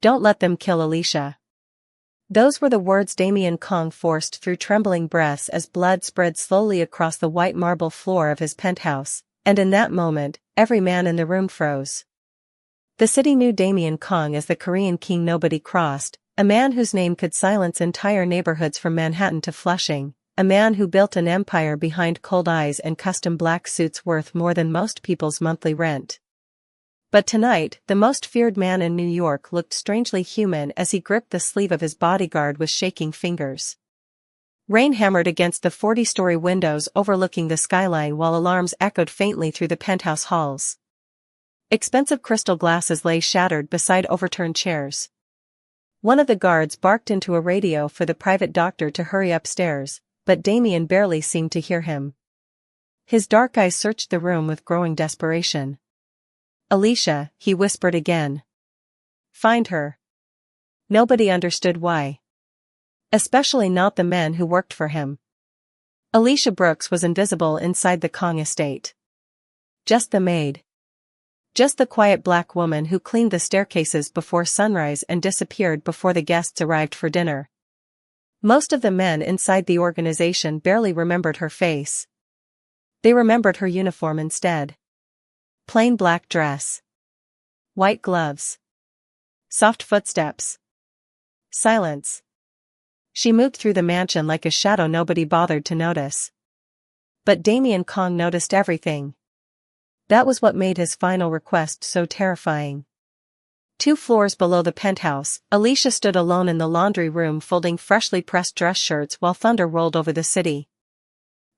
"Don't let them kill Alicia." Those were the words Damien Kong forced through trembling breaths as blood spread slowly across the white marble floor of his penthouse, and in that moment, every man in the room froze. The city knew Damien Kong as the Korean king nobody crossed, a man whose name could silence entire neighborhoods from Manhattan to Flushing, a man who built an empire behind cold eyes and custom black suits worth more than most people's monthly rent. But tonight, the most feared man in New York looked strangely human as he gripped the sleeve of his bodyguard with shaking fingers. Rain hammered against the 40-story windows overlooking the skyline while alarms echoed faintly through the penthouse halls. Expensive crystal glasses lay shattered beside overturned chairs. One of the guards barked into a radio for the private doctor to hurry upstairs, but Damien barely seemed to hear him. His dark eyes searched the room with growing desperation. "Alicia," he whispered again. "Find her." Nobody understood why. Especially not the men who worked for him. Alicia Brooks was invisible inside the Kong estate. Just the maid. Just the quiet black woman who cleaned the staircases before sunrise and disappeared before the guests arrived for dinner. Most of the men inside the organization barely remembered her face. They remembered her uniform instead. Plain black dress. White gloves. Soft footsteps. Silence. She moved through the mansion like a shadow nobody bothered to notice. But Damien Kong noticed everything. That was what made his final request so terrifying. 2 floors below the penthouse, Alicia stood alone in the laundry room folding freshly pressed dress shirts while thunder rolled over the city.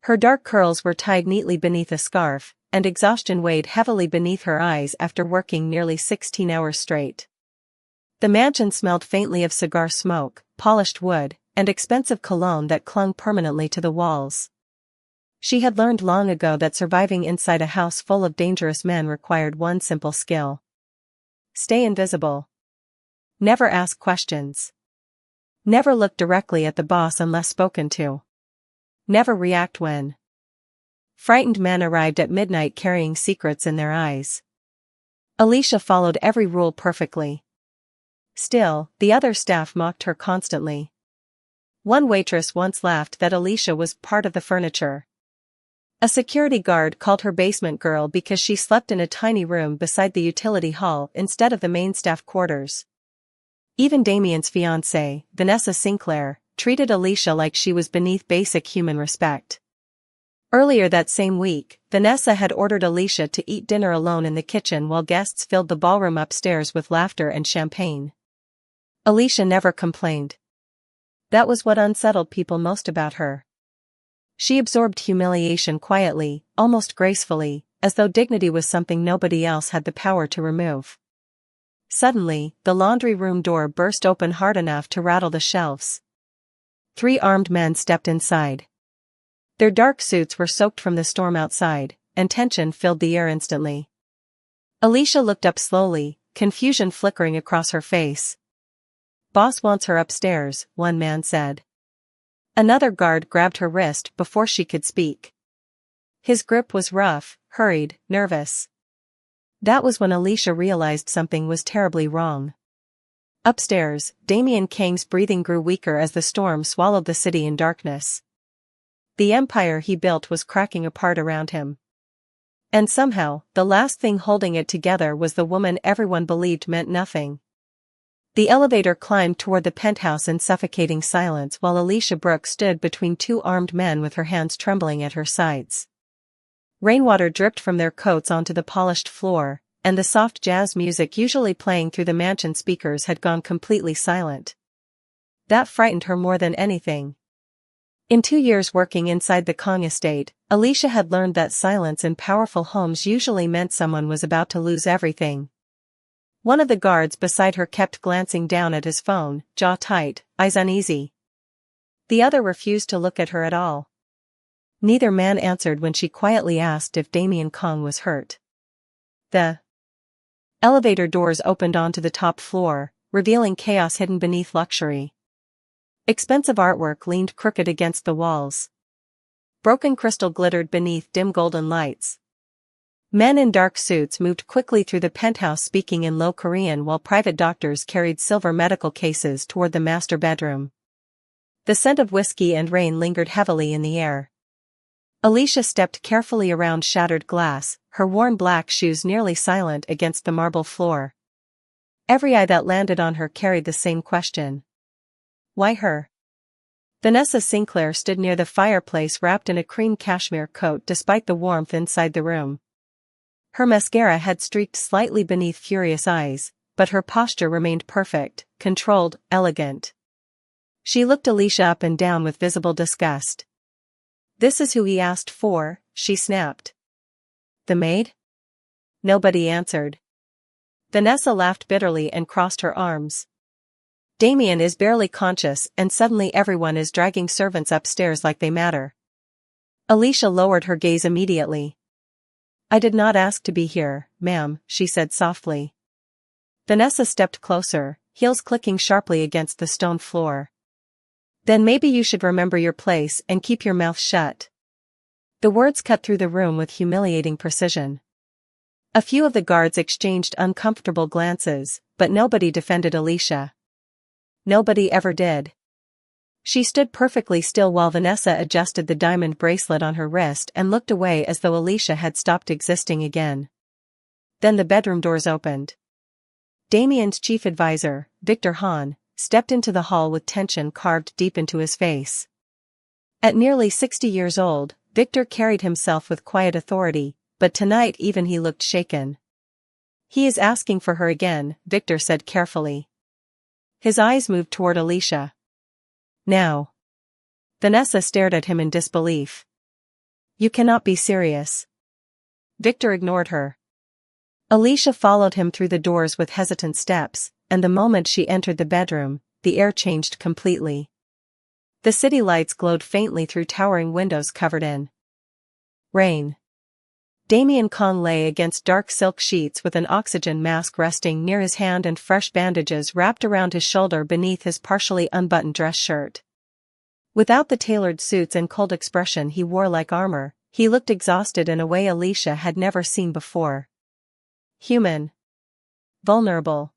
Her dark curls were tied neatly beneath a scarf, and exhaustion weighed heavily beneath her eyes after working nearly 16 hours straight. The mansion smelled faintly of cigar smoke, polished wood, and expensive cologne that clung permanently to the walls. She had learned long ago that surviving inside a house full of dangerous men required one simple skill. Stay invisible. Never ask questions. Never look directly at the boss unless spoken to. Never react when frightened men arrived at midnight carrying secrets in their eyes. Alicia followed every rule perfectly. Still, the other staff mocked her constantly. One waitress once laughed that Alicia was part of the furniture. A security guard called her basement girl because she slept in a tiny room beside the utility hall instead of the main staff quarters. Even Damien's fiancée, Vanessa Sinclair, treated Alicia like she was beneath basic human respect. Earlier that same week, Vanessa had ordered Alicia to eat dinner alone in the kitchen while guests filled the ballroom upstairs with laughter and champagne. Alicia never complained. That was what unsettled people most about her. She absorbed humiliation quietly, almost gracefully, as though dignity was something nobody else had the power to remove. Suddenly, the laundry room door burst open hard enough to rattle the shelves. 3 armed men stepped inside. Their dark suits were soaked from the storm outside, and tension filled the air instantly. Alicia looked up slowly, confusion flickering across her face. "Boss wants her upstairs," one man said. Another guard grabbed her wrist before she could speak. His grip was rough, hurried, nervous. That was when Alicia realized something was terribly wrong. Upstairs, Damien Kang's breathing grew weaker as the storm swallowed the city in darkness. The empire he built was cracking apart around him. And somehow, the last thing holding it together was the woman everyone believed meant nothing. The elevator climbed toward the penthouse in suffocating silence while Alicia Brooks stood between 2 armed men with her hands trembling at her sides. Rainwater dripped from their coats onto the polished floor, and the soft jazz music usually playing through the mansion speakers had gone completely silent. That frightened her more than anything. In 2 years working inside the Kong estate, Alicia had learned that silence in powerful homes usually meant someone was about to lose everything. One of the guards beside her kept glancing down at his phone, jaw tight, eyes uneasy. The other refused to look at her at all. Neither man answered when she quietly asked if Damien Kong was hurt. The elevator doors opened onto the top floor, revealing chaos hidden beneath luxury. Expensive artwork leaned crooked against the walls. Broken crystal glittered beneath dim golden lights. Men in dark suits moved quickly through the penthouse speaking in low Korean while private doctors carried silver medical cases toward the master bedroom. The scent of whiskey and rain lingered heavily in the air. Alicia stepped carefully around shattered glass, her worn black shoes nearly silent against the marble floor. Every eye that landed on her carried the same question. Why her? Vanessa Sinclair stood near the fireplace wrapped in a cream cashmere coat despite the warmth inside the room. Her mascara had streaked slightly beneath furious eyes, but her posture remained perfect, controlled, elegant. She looked Alicia up and down with visible disgust. This is who he asked for, she snapped. The maid? Nobody answered. Vanessa laughed bitterly and crossed her arms. Damien is barely conscious and suddenly everyone is dragging servants upstairs like they matter. Alicia lowered her gaze immediately. I did not ask to be here, ma'am, she said softly. Vanessa stepped closer, heels clicking sharply against the stone floor. Then maybe you should remember your place and keep your mouth shut. The words cut through the room with humiliating precision. A few of the guards exchanged uncomfortable glances, but nobody defended Alicia. Nobody ever did. She stood perfectly still while Vanessa adjusted the diamond bracelet on her wrist and looked away as though Alicia had stopped existing again. Then the bedroom doors opened. Damien's chief advisor, Victor Hahn, stepped into the hall with tension carved deep into his face. At nearly 60 years old, Victor carried himself with quiet authority, but tonight even he looked shaken. He is asking for her again, Victor said carefully. His eyes moved toward Alicia. Now. Vanessa stared at him in disbelief. You cannot be serious. Victor ignored her. Alicia followed him through the doors with hesitant steps, and the moment she entered the bedroom, the air changed completely. The city lights glowed faintly through towering windows covered in rain. Damien Kong lay against dark silk sheets with an oxygen mask resting near his hand and fresh bandages wrapped around his shoulder beneath his partially unbuttoned dress shirt. Without the tailored suits and cold expression he wore like armor, he looked exhausted in a way Alicia had never seen before. Human. Vulnerable.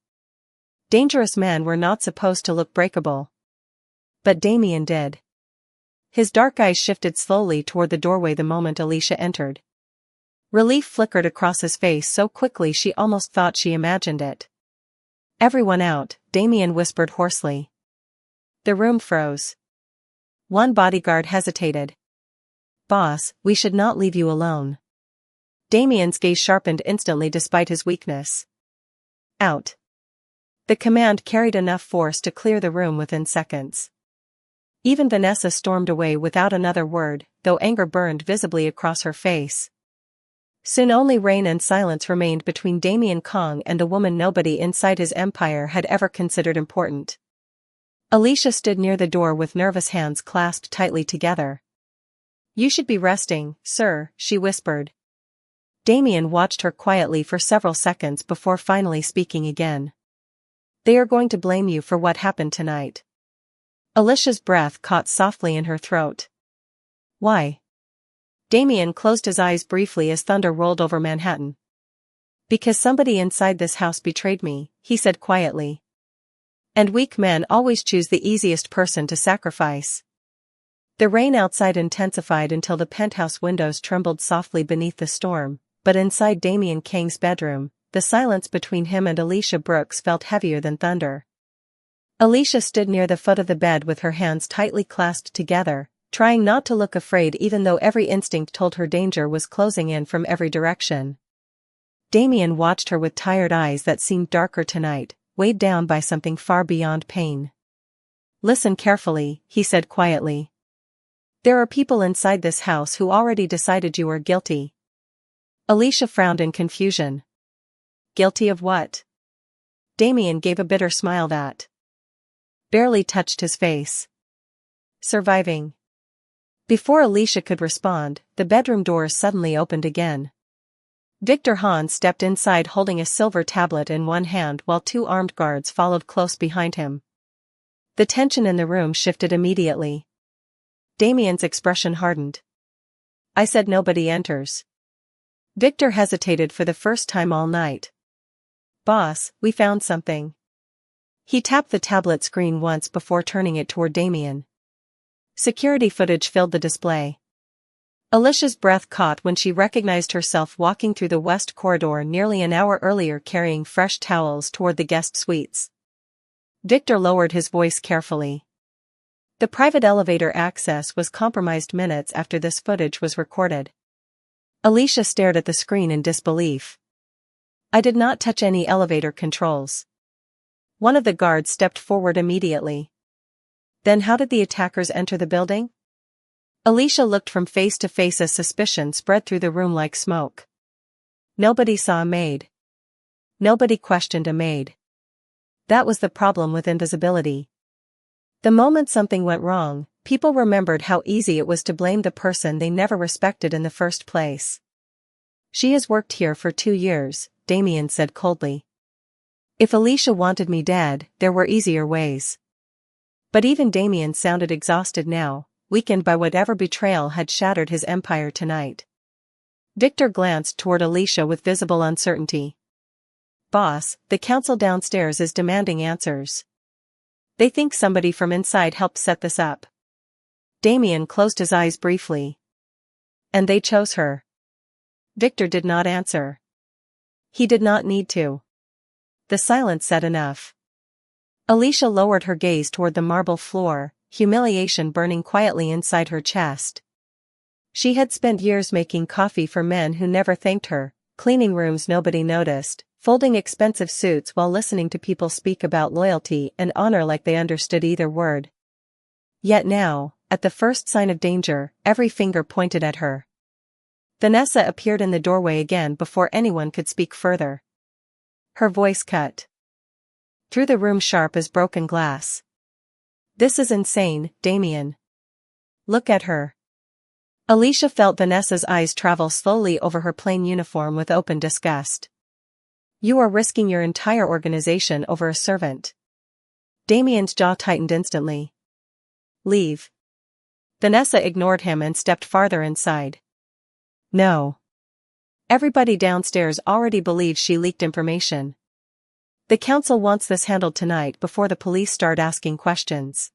Dangerous men were not supposed to look breakable. But Damien did. His dark eyes shifted slowly toward the doorway the moment Alicia entered. Relief flickered across his face so quickly she almost thought she imagined it. Everyone out, Damien whispered hoarsely. The room froze. One bodyguard hesitated. Boss, we should not leave you alone. Damien's gaze sharpened instantly despite his weakness. Out. The command carried enough force to clear the room within seconds. Even Vanessa stormed away without another word, though anger burned visibly across her face. Soon only rain and silence remained between Damien Kong and a woman nobody inside his empire had ever considered important. Alicia stood near the door with nervous hands clasped tightly together. You should be resting, sir, she whispered. Damien watched her quietly for several seconds before finally speaking again. They are going to blame you for what happened tonight. Alicia's breath caught softly in her throat. Why? Damien closed his eyes briefly as thunder rolled over Manhattan. Because somebody inside this house betrayed me, he said quietly. And weak men always choose the easiest person to sacrifice. The rain outside intensified until the penthouse windows trembled softly beneath the storm, but inside Damien Kang's bedroom, the silence between him and Alicia Brooks felt heavier than thunder. Alicia stood near the foot of the bed with her hands tightly clasped together, trying not to look afraid even though every instinct told her danger was closing in from every direction. Damien watched her with tired eyes that seemed darker tonight, weighed down by something far beyond pain. Listen carefully, he said quietly. There are people inside this house who already decided you are guilty. Alicia frowned in confusion. Guilty of what? Damien gave a bitter smile that barely touched his face. Surviving. Before Alicia could respond, the bedroom doors suddenly opened again. Victor Hahn stepped inside holding a silver tablet in one hand while two armed guards followed close behind him. The tension in the room shifted immediately. Damien's expression hardened. I said nobody enters. Victor hesitated for the first time all night. "Boss, we found something." He tapped the tablet screen once before turning it toward Damien. Security footage filled the display. Alicia's breath caught when she recognized herself walking through the west corridor nearly an hour earlier carrying fresh towels toward the guest suites. Victor lowered his voice carefully. The private elevator access was compromised minutes after this footage was recorded. Alicia stared at the screen in disbelief. "I did not touch any elevator controls." One of the guards stepped forward immediately. "Then how did the attackers enter the building?" Alicia looked from face to face as suspicion spread through the room like smoke. Nobody saw a maid. Nobody questioned a maid. That was the problem with invisibility. The moment something went wrong, people remembered how easy it was to blame the person they never respected in the first place. "She has worked here for 2 years, Damien said coldly. "If Alicia wanted me dead, there were easier ways." But even Damien sounded exhausted now, weakened by whatever betrayal had shattered his empire tonight. Victor glanced toward Alicia with visible uncertainty. "Boss, the council downstairs is demanding answers. They think somebody from inside helped set this up." Damien closed his eyes briefly. "And they chose her?" Victor did not answer. He did not need to. The silence said enough. Alicia lowered her gaze toward the marble floor, humiliation burning quietly inside her chest. She had spent years making coffee for men who never thanked her, cleaning rooms nobody noticed, folding expensive suits while listening to people speak about loyalty and honor like they understood either word. Yet now, at the first sign of danger, every finger pointed at her. Vanessa appeared in the doorway again before anyone could speak further. Her voice cut through the room sharp as broken glass. "This is insane, Damien. Look at her." Alicia felt Vanessa's eyes travel slowly over her plain uniform with open disgust. "You are risking your entire organization over a servant." Damien's jaw tightened instantly. "Leave." Vanessa ignored him and stepped farther inside. "No. Everybody downstairs already believes she leaked information. The council wants this handled tonight before the police start asking questions."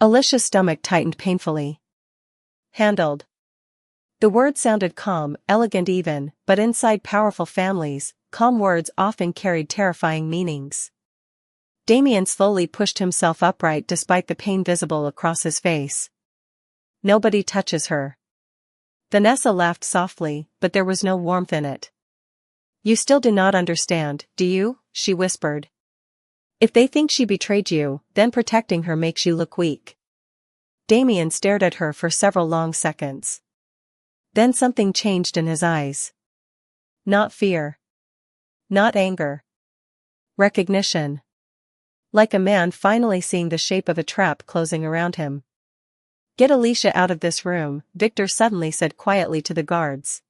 Alicia's stomach tightened painfully. "Handled." The word sounded calm, elegant even, but inside powerful families, calm words often carried terrifying meanings. Damien slowly pushed himself upright despite the pain visible across his face. "Nobody touches her." Vanessa laughed softly, but there was no warmth in it. "You still do not understand, do you?" she whispered. "If they think she betrayed you, then protecting her makes you look weak." Damien stared at her for several long seconds. Then something changed in his eyes. Not fear. Not anger. Recognition. Like a man finally seeing the shape of a trap closing around him. "Get Alicia out of this room," Victor suddenly said quietly to the guards.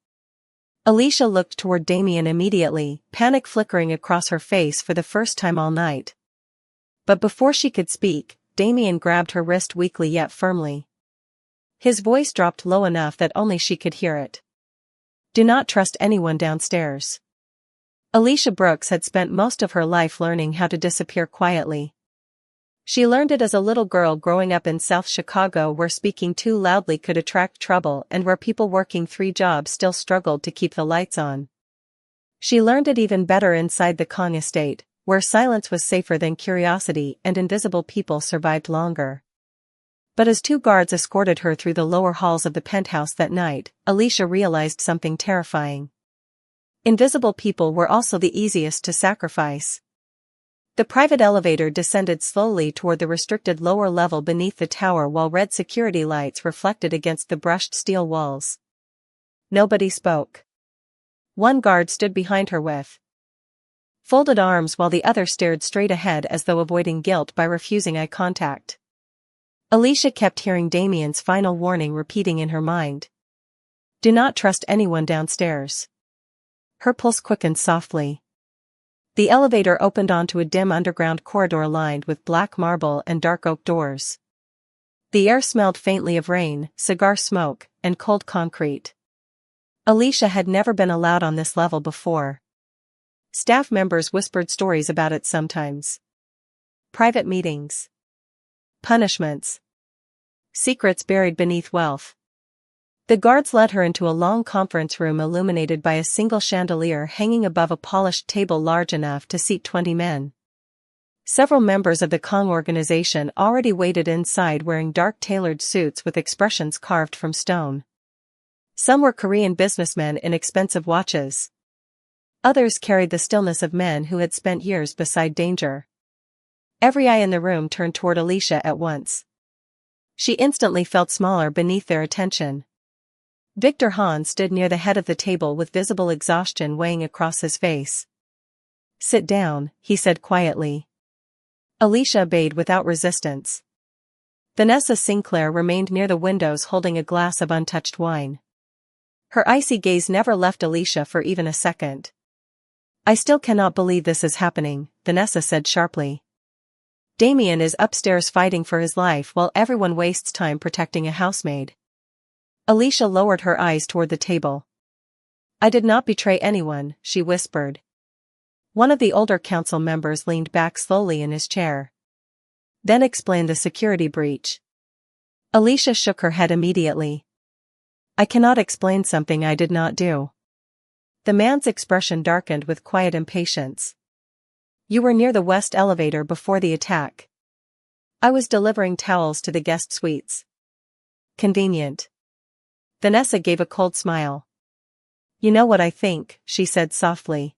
Alicia looked toward Damien immediately, panic flickering across her face for the first time all night. But before she could speak, Damien grabbed her wrist weakly yet firmly. His voice dropped low enough that only she could hear it. "Do not trust anyone downstairs." Alicia Brooks had spent most of her life learning how to disappear quietly. She learned it as a little girl growing up in South Chicago, where speaking too loudly could attract trouble and where people working 3 jobs still struggled to keep the lights on. She learned it even better inside the Kong estate, where silence was safer than curiosity and invisible people survived longer. But as 2 guards escorted her through the lower halls of the penthouse that night, Alicia realized something terrifying. Invisible people were also the easiest to sacrifice. The private elevator descended slowly toward the restricted lower level beneath the tower while red security lights reflected against the brushed steel walls. Nobody spoke. One guard stood behind her with folded arms while the other stared straight ahead as though avoiding guilt by refusing eye contact. Alicia kept hearing Damien's final warning repeating in her mind. "Do not trust anyone downstairs." Her pulse quickened softly. The elevator opened onto a dim underground corridor lined with black marble and dark oak doors. The air smelled faintly of rain, cigar smoke, and cold concrete. Alicia had never been allowed on this level before. Staff members whispered stories about it sometimes. Private meetings. Punishments. Secrets buried beneath wealth. The guards led her into a long conference room illuminated by a single chandelier hanging above a polished table large enough to seat 20 men. Several members of the Kong organization already waited inside wearing dark tailored suits with expressions carved from stone. Some were Korean businessmen in expensive watches. Others carried the stillness of men who had spent years beside danger. Every eye in the room turned toward Alicia at once. She instantly felt smaller beneath their attention. Victor Han stood near the head of the table with visible exhaustion weighing across his face. "Sit down," he said quietly. Alicia obeyed without resistance. Vanessa Sinclair remained near the windows holding a glass of untouched wine. Her icy gaze never left Alicia for even a second. "I still cannot believe this is happening," Vanessa said sharply. "Damien is upstairs fighting for his life while everyone wastes time protecting a housemaid." Alicia lowered her eyes toward the table. "I did not betray anyone," she whispered. One of the older council members leaned back slowly in his chair. "Then explain the security breach." Alicia shook her head immediately. "I cannot explain something I did not do." The man's expression darkened with quiet impatience. "You were near the west elevator before the attack." "I was delivering towels to the guest suites." "Convenient." Vanessa gave a cold smile. "You know what I think," she said softly.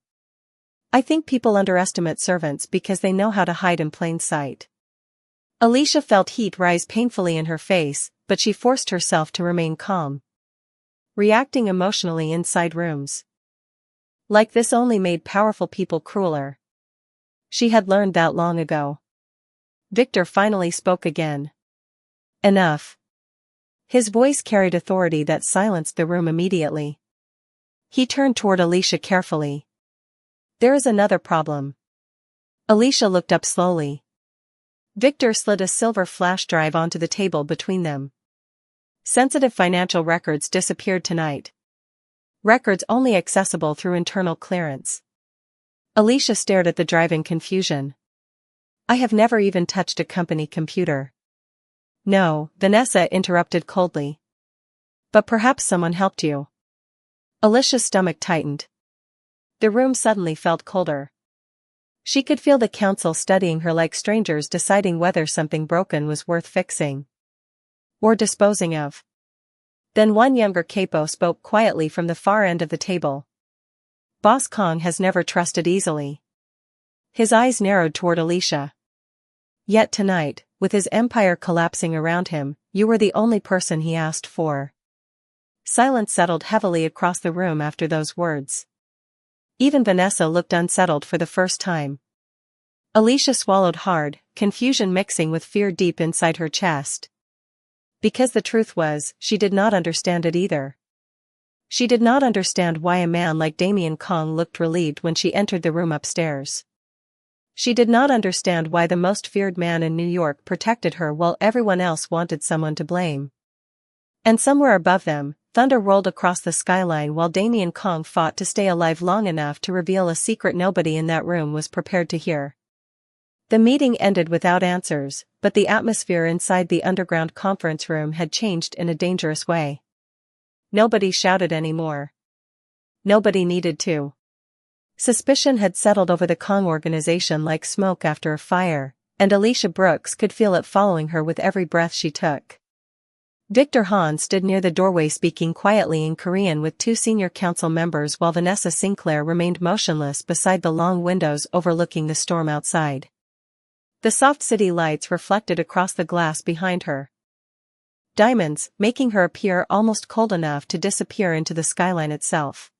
"I think people underestimate servants because they know how to hide in plain sight." Alicia felt heat rise painfully in her face, but she forced herself to remain calm. Reacting emotionally inside rooms like this only made powerful people crueler. She had learned that long ago. Victor finally spoke again. "Enough." His voice carried authority that silenced the room immediately. He turned toward Alicia carefully. "There is another problem." Alicia looked up slowly. Victor slid a silver flash drive onto the table between them. "Sensitive financial records disappeared tonight. Records only accessible through internal clearance." Alicia stared at the drive in confusion. "I have never even touched a company computer." "No," Vanessa interrupted coldly. "But perhaps someone helped you." Alicia's stomach tightened. The room suddenly felt colder. She could feel the council studying her like strangers deciding whether something broken was worth fixing or disposing of. Then one younger capo spoke quietly from the far end of the table. "Boss Kong has never trusted easily." His eyes narrowed toward Alicia. "Yet tonight, with his empire collapsing around him, you were the only person he asked for." Silence settled heavily across the room after those words. Even Vanessa looked unsettled for the first time. Alicia swallowed hard, confusion mixing with fear deep inside her chest. Because the truth was, she did not understand it either. She did not understand why a man like Damien Kong looked relieved when she entered the room upstairs. She did not understand why the most feared man in New York protected her while everyone else wanted someone to blame. And somewhere above them, thunder rolled across the skyline while Damien Kong fought to stay alive long enough to reveal a secret nobody in that room was prepared to hear. The meeting ended without answers, but the atmosphere inside the underground conference room had changed in a dangerous way. Nobody shouted anymore. Nobody needed to. Suspicion had settled over the Kong organization like smoke after a fire, and Alicia Brooks could feel it following her with every breath she took. Victor Han stood near the doorway speaking quietly in Korean with two senior council members while Vanessa Sinclair remained motionless beside the long windows overlooking the storm outside. The soft city lights reflected across the glass behind her. Diamonds, making her appear almost cold enough to disappear into the skyline itself.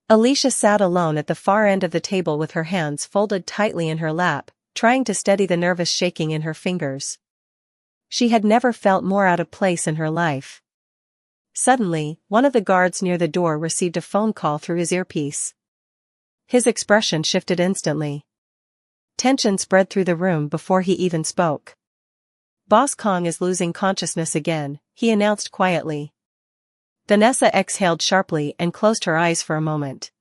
Alicia sat alone at the far end of the table with her hands folded tightly in her lap, trying to steady the nervous shaking in her fingers. She had never felt more out of place in her life. Suddenly, one of the guards near the door received a phone call through his earpiece. His expression shifted instantly. Tension spread through the room before he even spoke. "Boss Kong is losing consciousness again," he announced quietly. Vanessa exhaled sharply and closed her eyes for a moment.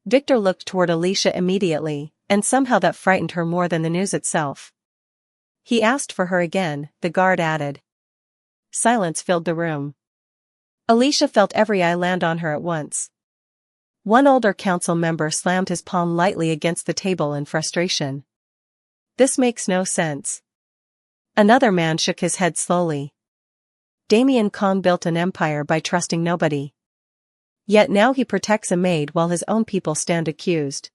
Victor looked toward Alicia immediately, and somehow that frightened her more than the news itself. He asked for her again, the guard added. Silence filled the room. Alicia felt every eye land on her at once. One older council member slammed his palm lightly against the table in frustration. This makes no sense. Another man shook his head slowly. Damien Kong built an empire by trusting nobody. Yet now he protects a maid while his own people stand accused.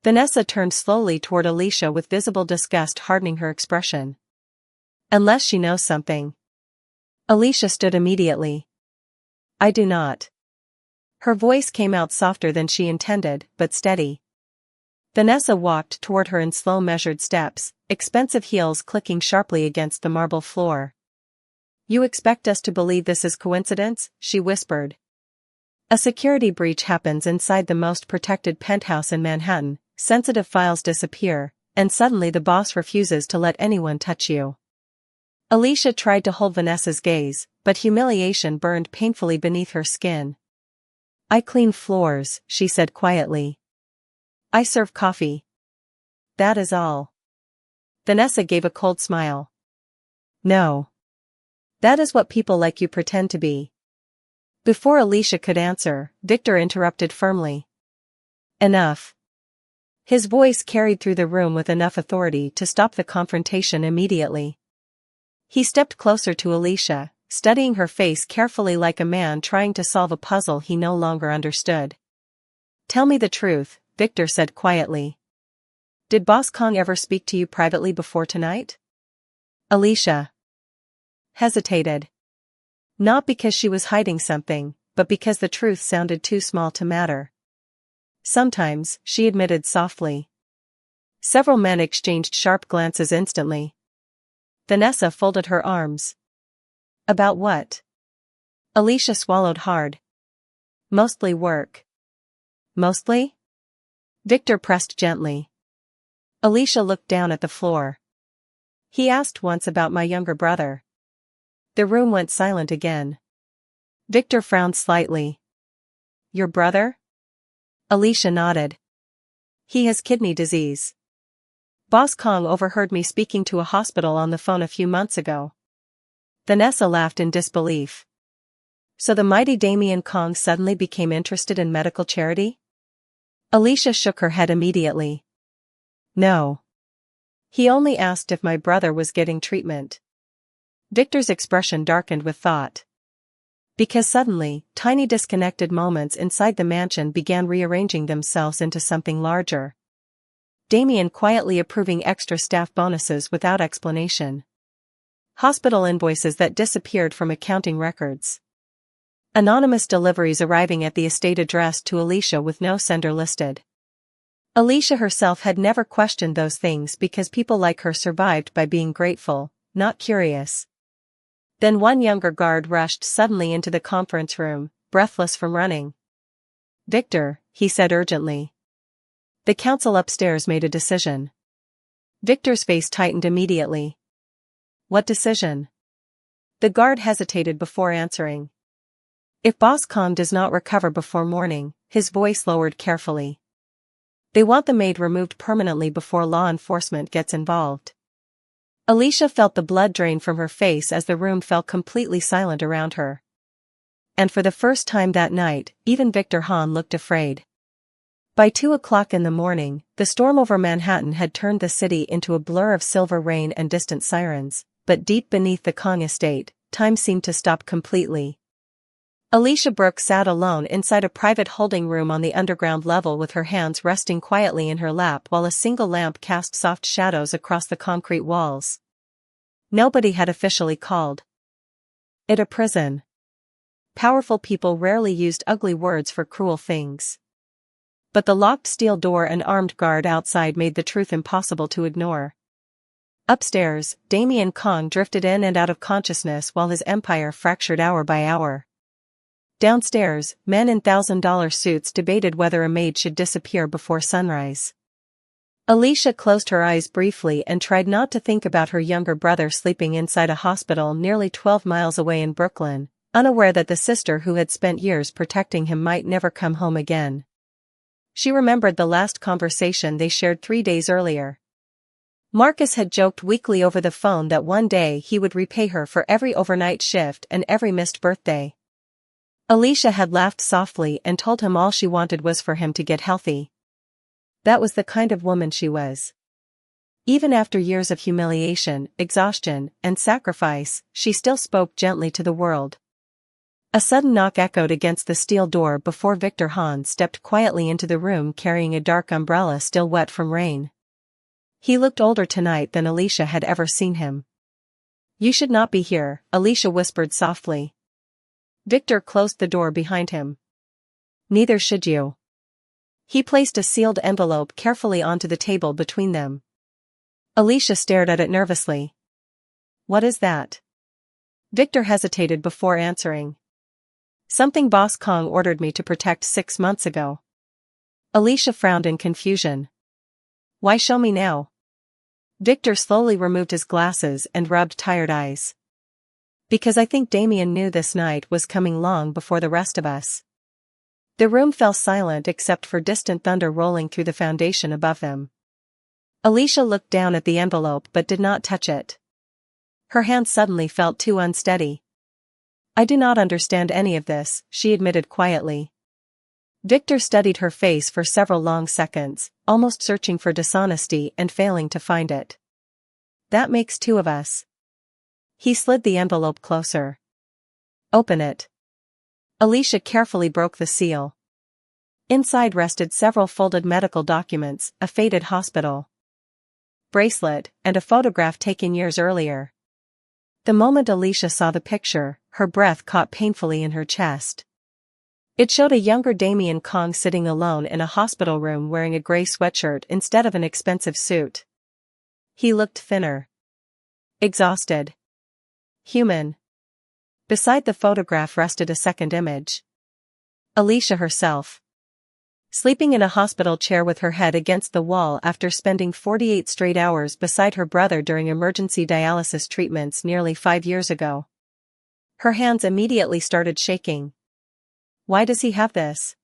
Vanessa turned slowly toward Alicia with visible disgust hardening her expression. Unless she knows something. Alicia stood immediately. I do not. Her voice came out softer than she intended, but steady. Vanessa walked toward her in slow measured steps, expensive heels clicking sharply against the marble floor. You expect us to believe this is coincidence? She whispered. A security breach happens inside the most protected penthouse in Manhattan, sensitive files disappear, and suddenly the boss refuses to let anyone touch you. Alicia tried to hold Vanessa's gaze, but humiliation burned painfully beneath her skin. I clean floors, she said quietly. I serve coffee. That is all. Vanessa gave a cold smile. No. That is what people like you pretend to be. Before Alicia could answer, Victor interrupted firmly. Enough. His voice carried through the room with enough authority to stop the confrontation immediately. He stepped closer to Alicia, studying her face carefully like a man trying to solve a puzzle he no longer understood. Tell me the truth, Victor said quietly. Did Boss Kong ever speak to you privately before tonight? Alicia hesitated. Not because she was hiding something, but because the truth sounded too small to matter. Sometimes, she admitted softly. Several men exchanged sharp glances instantly. Vanessa folded her arms. About what? Alicia swallowed hard. Mostly work. Mostly? Victor pressed gently. Alicia looked down at the floor. He asked once about my younger brother. The room went silent again. Victor frowned slightly. Your brother? Alicia nodded. He has kidney disease. Boss Kong overheard me speaking to a hospital on the phone a few months ago. Vanessa laughed in disbelief. So the mighty Damien Kong suddenly became interested in medical charity? Alicia shook her head immediately. No. He only asked if my brother was getting treatment. Victor's expression darkened with thought. Because suddenly, tiny disconnected moments inside the mansion began rearranging themselves into something larger. Damien quietly approving extra staff bonuses without explanation. Hospital invoices that disappeared from accounting records. Anonymous deliveries arriving at the estate addressed to Alicia with no sender listed. Alicia herself had never questioned those things because people like her survived by being grateful, not curious. Then one younger guard rushed suddenly into the conference room, breathless from running. Victor, he said urgently. The council upstairs made a decision. Victor's face tightened immediately. What decision? The guard hesitated before answering. If Boss Kong does not recover before morning, his voice lowered carefully. They want the maid removed permanently before law enforcement gets involved. Alicia felt the blood drain from her face as the room fell completely silent around her. And for the first time that night, even Victor Han looked afraid. By 2 o'clock in the morning, the storm over Manhattan had turned the city into a blur of silver rain and distant sirens, but deep beneath the Kong estate, time seemed to stop completely. Alicia Brooke sat alone inside a private holding room on the underground level with her hands resting quietly in her lap while a single lamp cast soft shadows across the concrete walls. Nobody had officially called it a prison. Powerful people rarely used ugly words for cruel things. But the locked steel door and armed guard outside made the truth impossible to ignore. Upstairs, Damien Kong drifted in and out of consciousness while his empire fractured hour by hour. Downstairs, men in $1,000 suits debated whether a maid should disappear before sunrise. Alicia closed her eyes briefly and tried not to think about her younger brother sleeping inside a hospital nearly 12 miles away in Brooklyn, unaware that the sister who had spent years protecting him might never come home again. She remembered the last conversation they shared 3 days earlier. Marcus had joked weakly over the phone that one day he would repay her for every overnight shift and every missed birthday. Alicia had laughed softly and told him all she wanted was for him to get healthy. That was the kind of woman she was. Even after years of humiliation, exhaustion, and sacrifice, she still spoke gently to the world. A sudden knock echoed against the steel door before Victor Hahn stepped quietly into the room carrying a dark umbrella still wet from rain. He looked older tonight than Alicia had ever seen him. "You should not be here," Alicia whispered softly. Victor closed the door behind him. "Neither should you." He placed a sealed envelope carefully onto the table between them. Alicia stared at it nervously. "What is that?" Victor hesitated before answering. "Something Boss Kong ordered me to protect 6 months ago." Alicia frowned in confusion. "Why show me now?" Victor slowly removed his glasses and rubbed tired eyes. "Because I think Damien knew this night was coming long before the rest of us." The room fell silent except for distant thunder rolling through the foundation above them. Alicia looked down at the envelope but did not touch it. Her hand suddenly felt too unsteady. "I do not understand any of this," she admitted quietly. Victor studied her face for several long seconds, almost searching for dishonesty and failing to find it. "That makes 2 of us." He slid the envelope closer. "Open it." Alicia carefully broke the seal. Inside rested several folded medical documents, a faded hospital bracelet, and a photograph taken years earlier. The moment Alicia saw the picture, her breath caught painfully in her chest. It showed a younger Damien Kong sitting alone in a hospital room wearing a gray sweatshirt instead of an expensive suit. He looked thinner. Exhausted. Human. Beside the photograph rested a second image. Alicia herself. Sleeping in a hospital chair with her head against the wall after spending 48 straight hours beside her brother during emergency dialysis treatments nearly 5 years ago. Her hands immediately started shaking. "Why does he have this?"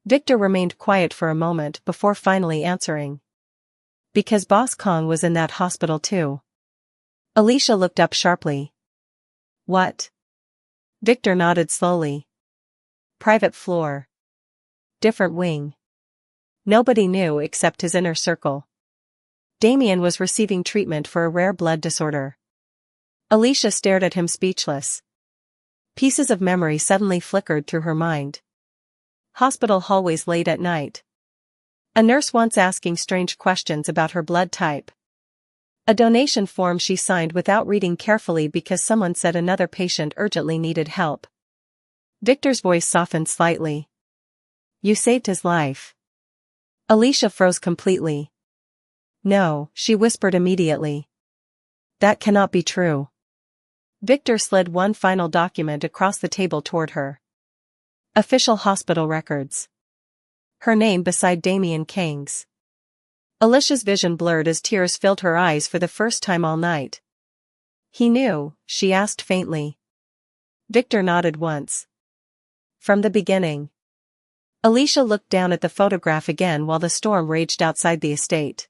Victor remained quiet for a moment before finally answering. "Because Boss Kong was in that hospital too." Alicia looked up sharply. "What?" Victor nodded slowly. "Private floor. Different wing. Nobody knew except his inner circle. Damien was receiving treatment for a rare blood disorder." Alicia stared at him speechless. Pieces of memory suddenly flickered through her mind. Hospital hallways late at night. A nurse once asking strange questions about her blood type. A donation form she signed without reading carefully because someone said another patient urgently needed help. Victor's voice softened slightly. "You saved his life." Alicia froze completely. "No," she whispered immediately. "That cannot be true." Victor slid one final document across the table toward her. Official hospital records. Her name beside Damien Kang's. Alicia's vision blurred as tears filled her eyes for the first time all night. "He knew?" she asked faintly. Victor nodded once. "From the beginning." Alicia looked down at the photograph again while the storm raged outside the estate.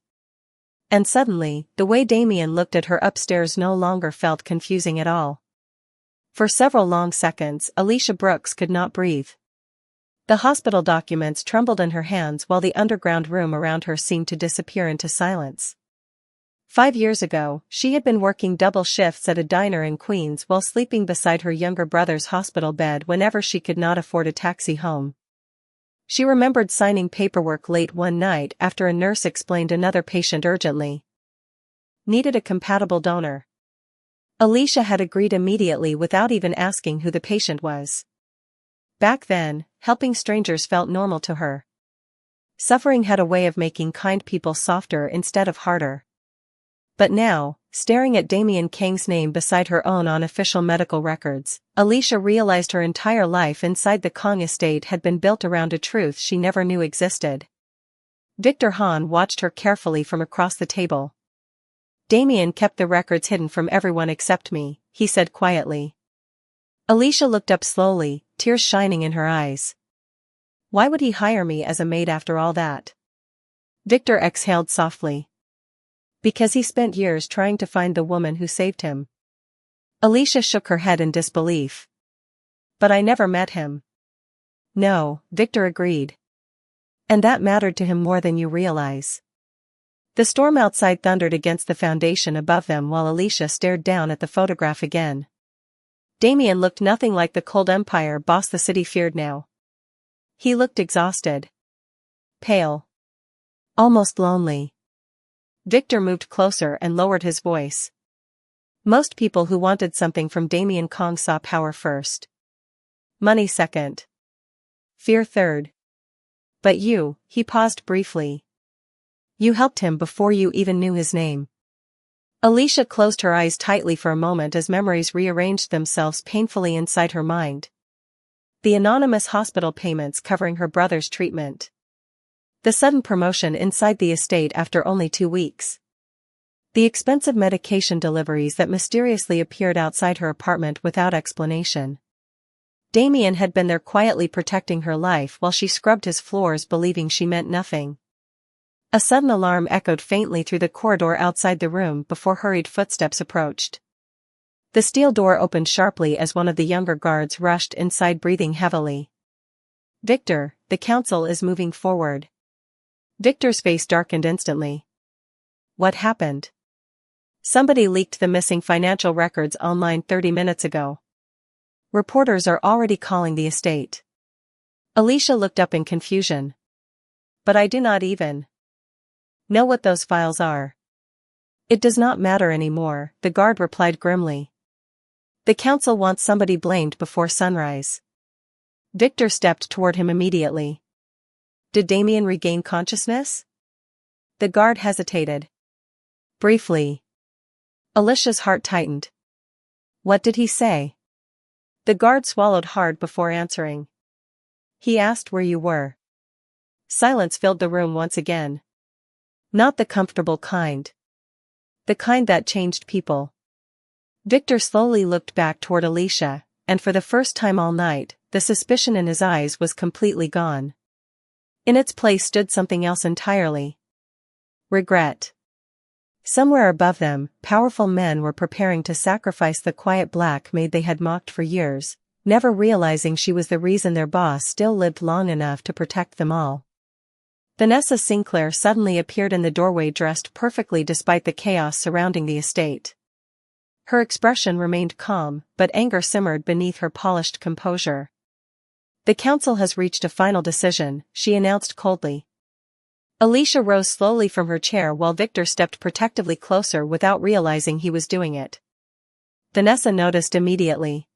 And suddenly, the way Damien looked at her upstairs no longer felt confusing at all. For several long seconds, Alicia Brooks could not breathe. The hospital documents trembled in her hands while the underground room around her seemed to disappear into silence. 5 years ago, she had been working double shifts at a diner in Queens while sleeping beside her younger brother's hospital bed whenever she could not afford a taxi home. She remembered signing paperwork late one night after a nurse explained another patient urgently needed a compatible donor. Alicia had agreed immediately without even asking who the patient was. Back then, helping strangers felt normal to her. Suffering had a way of making kind people softer instead of harder. But now, staring at Damien Kang's name beside her own on official medical records, Alicia realized her entire life inside the Kong estate had been built around a truth she never knew existed. Victor Hahn watched her carefully from across the table. "Damien kept the records hidden from everyone except me," he said quietly. Alicia looked up slowly, tears shining in her eyes. Why would he hire me as a maid after all that? Victor exhaled softly. Because he spent years trying to find the woman who saved him. Alicia shook her head in disbelief. But I never met him. No, Victor agreed. And that mattered to him more than you realize. The storm outside thundered against the foundation above them while Alicia stared down at the photograph again. Damien looked nothing like the cold empire boss the city feared now. He looked exhausted. Pale. Almost lonely. Victor moved closer and lowered his voice. Most people who wanted something from Damien Kong saw power first. Money second. Fear third. But you, he paused briefly. You helped him before you even knew his name. Alicia closed her eyes tightly for a moment as memories rearranged themselves painfully inside her mind. The anonymous hospital payments covering her brother's treatment. The sudden promotion inside the estate after only 2 weeks. The expensive medication deliveries that mysteriously appeared outside her apartment without explanation. Damien had been there quietly protecting her life while she scrubbed his floors believing she meant nothing. A sudden alarm echoed faintly through the corridor outside the room before hurried footsteps approached. The steel door opened sharply as one of the younger guards rushed inside breathing heavily. Victor, the council is moving forward. Victor's face darkened instantly. What happened? Somebody leaked the missing financial records online 30 minutes ago. Reporters are already calling the estate. Alicia looked up in confusion. But I do not even know what those files are. It does not matter anymore, the guard replied grimly. The council wants somebody blamed before sunrise. Victor stepped toward him immediately. Did Damien regain consciousness? The guard hesitated. Briefly. Alicia's heart tightened. What did he say? The guard swallowed hard before answering. He asked where you were. Silence filled the room once again. Not the comfortable kind. The kind that changed people. Victor slowly looked back toward Alicia, and for the first time all night, the suspicion in his eyes was completely gone. In its place stood something else entirely. Regret. Somewhere above them, powerful men were preparing to sacrifice the quiet Black Maid they had mocked for years, never realizing she was the reason their boss still lived long enough to protect them all. Vanessa Sinclair suddenly appeared in the doorway dressed perfectly despite the chaos surrounding the estate. Her expression remained calm, but anger simmered beneath her polished composure. The council has reached a final decision, she announced coldly. Alicia rose slowly from her chair while Victor stepped protectively closer without realizing he was doing it. Vanessa noticed immediately.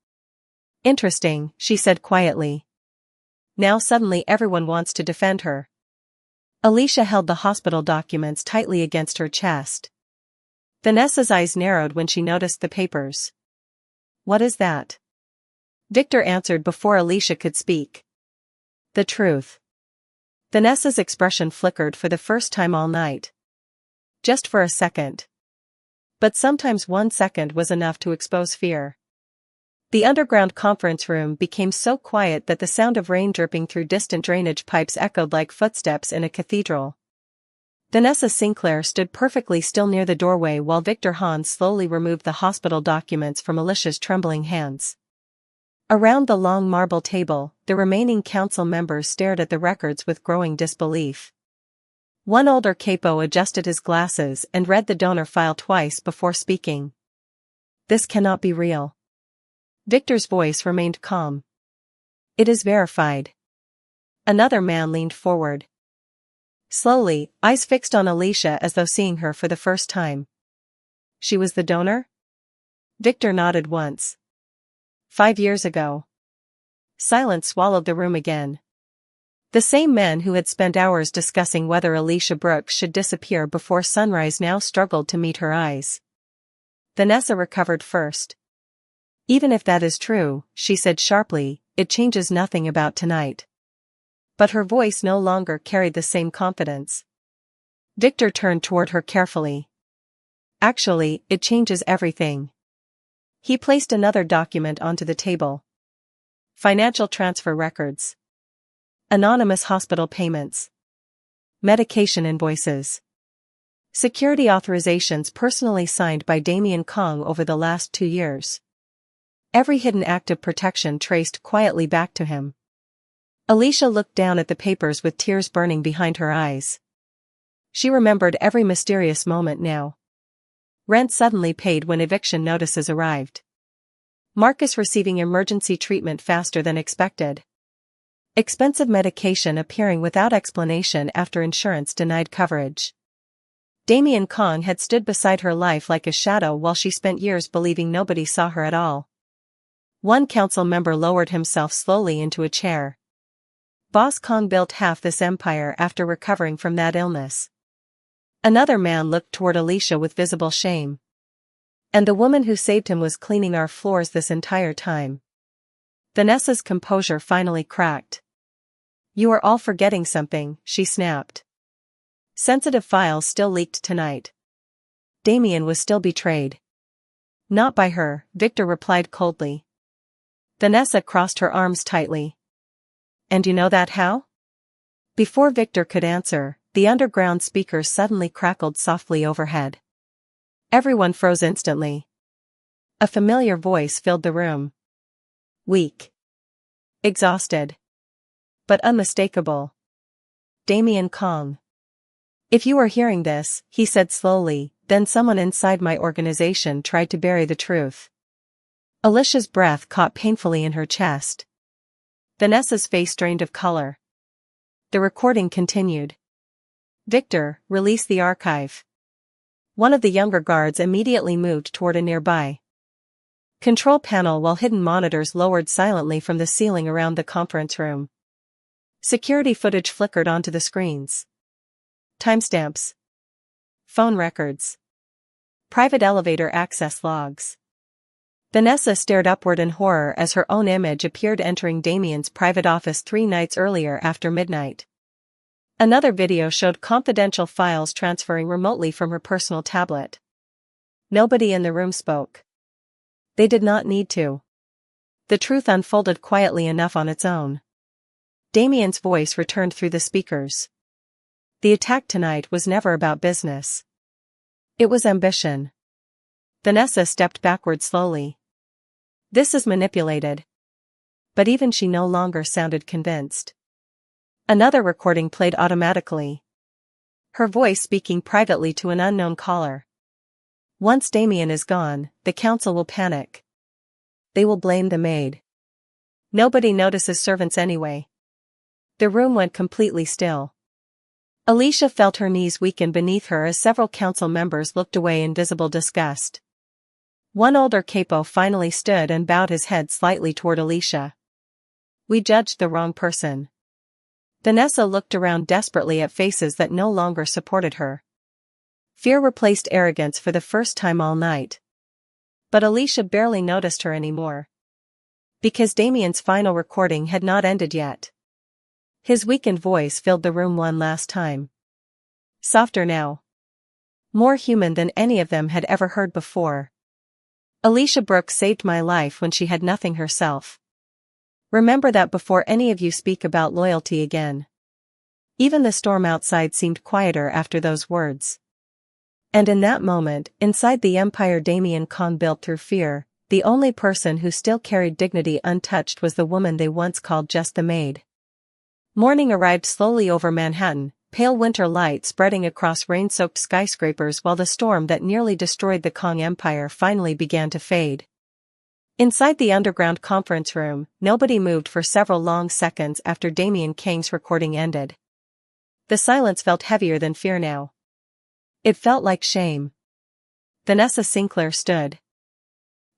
Interesting, she said quietly. Now suddenly everyone wants to defend her. Alicia held the hospital documents tightly against her chest. Vanessa's eyes narrowed when she noticed the papers. What is that? Victor answered before Alicia could speak. The truth. Vanessa's expression flickered for the first time all night. Just for a second. But sometimes 1 second was enough to expose fear. The underground conference room became so quiet that the sound of rain dripping through distant drainage pipes echoed like footsteps in a cathedral. Vanessa Sinclair stood perfectly still near the doorway while Victor Hahn slowly removed the hospital documents from Alicia's trembling hands. Around the long marble table, the remaining council members stared at the records with growing disbelief. One older capo adjusted his glasses and read the donor file twice before speaking. This cannot be real. Victor's voice remained calm. It is verified. Another man leaned forward. Slowly, eyes fixed on Alicia as though seeing her for the first time. She was the donor? Victor nodded once. 5 years ago. Silence swallowed the room again. The same men who had spent hours discussing whether Alicia Brooks should disappear before sunrise now struggled to meet her eyes. Vanessa recovered first. Even if that is true, she said sharply, it changes nothing about tonight. But her voice no longer carried the same confidence. Victor turned toward her carefully. Actually, it changes everything. He placed another document onto the table. Financial transfer records. Anonymous hospital payments. Medication invoices. Security authorizations personally signed by Damien Kong over the last 2 years. Every hidden act of protection traced quietly back to him. Alicia looked down at the papers with tears burning behind her eyes. She remembered every mysterious moment now. Rent suddenly paid when eviction notices arrived. Marcus receiving emergency treatment faster than expected. Expensive medication appearing without explanation after insurance denied coverage. Damien Kong had stood beside her life like a shadow while she spent years believing nobody saw her at all. One council member lowered himself slowly into a chair. Boss Kong built half this empire after recovering from that illness. Another man looked toward Alicia with visible shame. And the woman who saved him was cleaning our floors this entire time. Vanessa's composure finally cracked. You are all forgetting something, she snapped. Sensitive files still leaked tonight. Damien was still betrayed. Not by her, Victor replied coldly. Vanessa crossed her arms tightly. And you know that how? Before Victor could answer, the underground speakers suddenly crackled softly overhead. Everyone froze instantly. A familiar voice filled the room. Weak. Exhausted. But unmistakable. Damien Kong. If you are hearing this, he said slowly, then someone inside my organization tried to bury the truth. Alicia's breath caught painfully in her chest. Vanessa's face drained of color. The recording continued. Victor, release the archive. One of the younger guards immediately moved toward a nearby control panel while hidden monitors lowered silently from the ceiling around the conference room. Security footage flickered onto the screens. Timestamps. Phone records. Private elevator access logs. Vanessa stared upward in horror as her own image appeared entering Damien's private office 3 nights earlier after midnight. Another video showed confidential files transferring remotely from her personal tablet. Nobody in the room spoke. They did not need to. The truth unfolded quietly enough on its own. Damien's voice returned through the speakers. The attack tonight was never about business. It was ambition. Vanessa stepped backward slowly. This is manipulated. But even she no longer sounded convinced. Another recording played automatically. Her voice speaking privately to an unknown caller. Once Damien is gone, the council will panic. They will blame the maid. Nobody notices servants anyway. The room went completely still. Alicia felt her knees weaken beneath her as several council members looked away in visible disgust. One older capo finally stood and bowed his head slightly toward Alicia. We judged the wrong person. Vanessa looked around desperately at faces that no longer supported her. Fear replaced arrogance for the first time all night. But Alicia barely noticed her anymore. Because Damien's final recording had not ended yet. His weakened voice filled the room one last time. Softer now. More human than any of them had ever heard before. Alicia Brooks saved my life when she had nothing herself. Remember that before any of you speak about loyalty again. Even the storm outside seemed quieter after those words. And in that moment, inside the empire Damien Kong built through fear, the only person who still carried dignity untouched was the woman they once called just the maid. Morning arrived slowly over Manhattan, pale winter light spreading across rain-soaked skyscrapers while the storm that nearly destroyed the Kong Empire finally began to fade. Inside the underground conference room, nobody moved for several long seconds after Damien Kang's recording ended. The silence felt heavier than fear now. It felt like shame. Vanessa Sinclair stood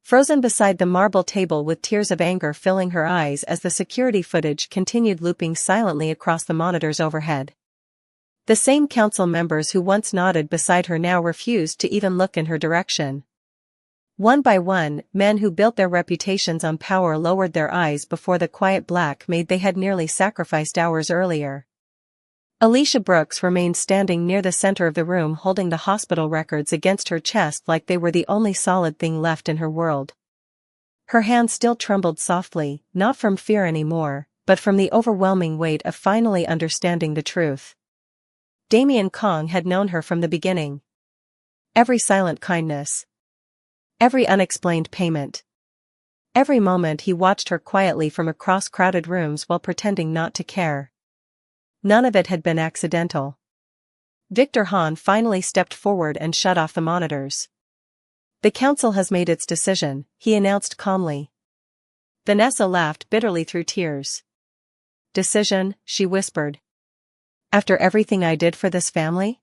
frozen beside the marble table with tears of anger filling her eyes as the security footage continued looping silently across the monitors overhead. The same council members who once nodded beside her now refused to even look in her direction. One by one, men who built their reputations on power lowered their eyes before the quiet Black Maid they had nearly sacrificed hours earlier. Alicia Brooks remained standing near the center of the room holding the hospital records against her chest like they were the only solid thing left in her world. Her hand still trembled softly, not from fear anymore, but from the overwhelming weight of finally understanding the truth. Damien Kong had known her from the beginning. Every silent kindness. Every unexplained payment. Every moment he watched her quietly from across crowded rooms while pretending not to care. None of it had been accidental. Victor Han finally stepped forward and shut off the monitors. "The council has made its decision," he announced calmly. Vanessa laughed bitterly through tears. "Decision," she whispered. "After everything I did for this family?"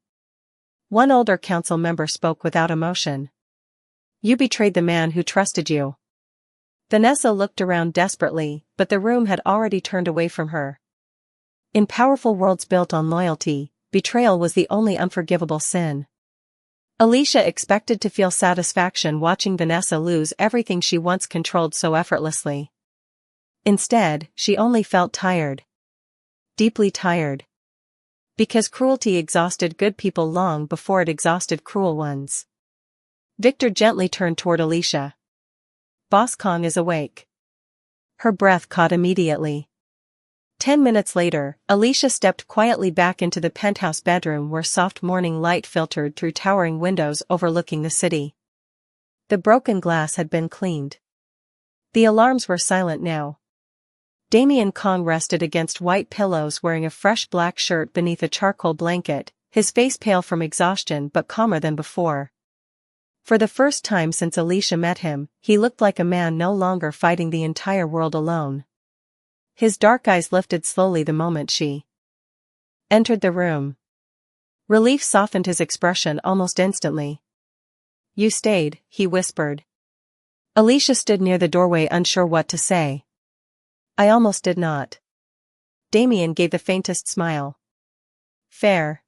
One older council member spoke without emotion. "You betrayed the man who trusted you." Vanessa looked around desperately, but the room had already turned away from her. In powerful worlds built on loyalty, betrayal was the only unforgivable sin. Alicia expected to feel satisfaction watching Vanessa lose everything she once controlled so effortlessly. Instead, she only felt tired. Deeply tired. Because cruelty exhausted good people long before it exhausted cruel ones. Victor gently turned toward Alicia. "Boss Kong is awake." Her breath caught immediately. 10 minutes later, Alicia stepped quietly back into the penthouse bedroom where soft morning light filtered through towering windows overlooking the city. The broken glass had been cleaned. The alarms were silent now. Damien Kong rested against white pillows wearing a fresh black shirt beneath a charcoal blanket, his face pale from exhaustion but calmer than before. For the first time since Alicia met him, he looked like a man no longer fighting the entire world alone. His dark eyes lifted slowly the moment she entered the room. Relief softened his expression almost instantly. "You stayed," he whispered. Alicia stood near the doorway unsure what to say. "I almost did not." Damien gave the faintest smile. "Fair."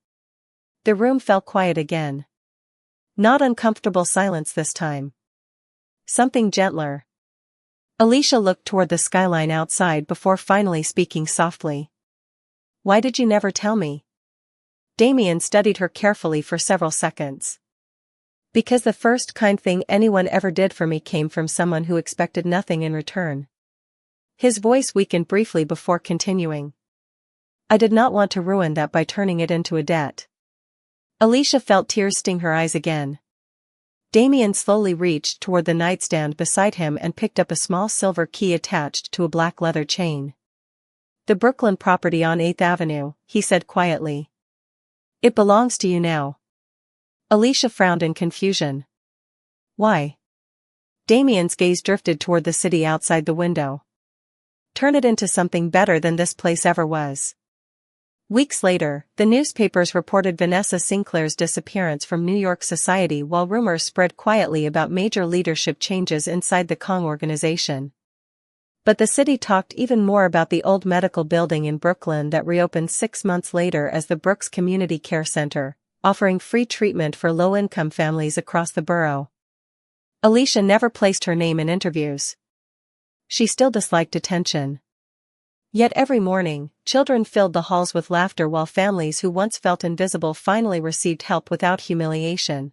The room fell quiet again. Not uncomfortable silence this time. Something gentler. Alicia looked toward the skyline outside before finally speaking softly. "Why did you never tell me?" Damien studied her carefully for several seconds. "Because the first kind thing anyone ever did for me came from someone who expected nothing in return." His voice weakened briefly before continuing. "I did not want to ruin that by turning it into a debt." Alicia felt tears sting her eyes again. Damien slowly reached toward the nightstand beside him and picked up a small silver key attached to a black leather chain. "The Brooklyn property on 8th Avenue, he said quietly. "It belongs to you now." Alicia frowned in confusion. "Why?" Damien's gaze drifted toward the city outside the window. "Turn it into something better than this place ever was." Weeks later, the newspapers reported Vanessa Sinclair's disappearance from New York society while rumors spread quietly about major leadership changes inside the Kong organization. But the city talked even more about the old medical building in Brooklyn that reopened 6 months later as the Brooks Community Care Center, offering free treatment for low-income families across the borough. Alicia never placed her name in interviews. She still disliked attention. Yet every morning, children filled the halls with laughter while families who once felt invisible finally received help without humiliation.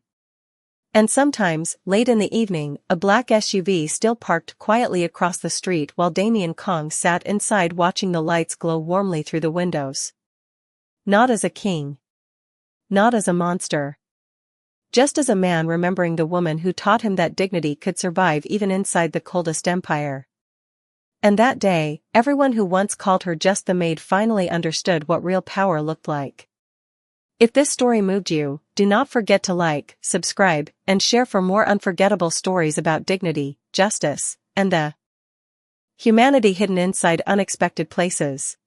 And sometimes, late in the evening, a black SUV still parked quietly across the street while Damien Kong sat inside watching the lights glow warmly through the windows. Not as a king. Not as a monster. Just as a man remembering the woman who taught him that dignity could survive even inside the coldest empire. And that day, everyone who once called her just the maid finally understood what real power looked like. If this story moved you, do not forget to like, subscribe, and share for more unforgettable stories about dignity, justice, and the humanity hidden inside unexpected places.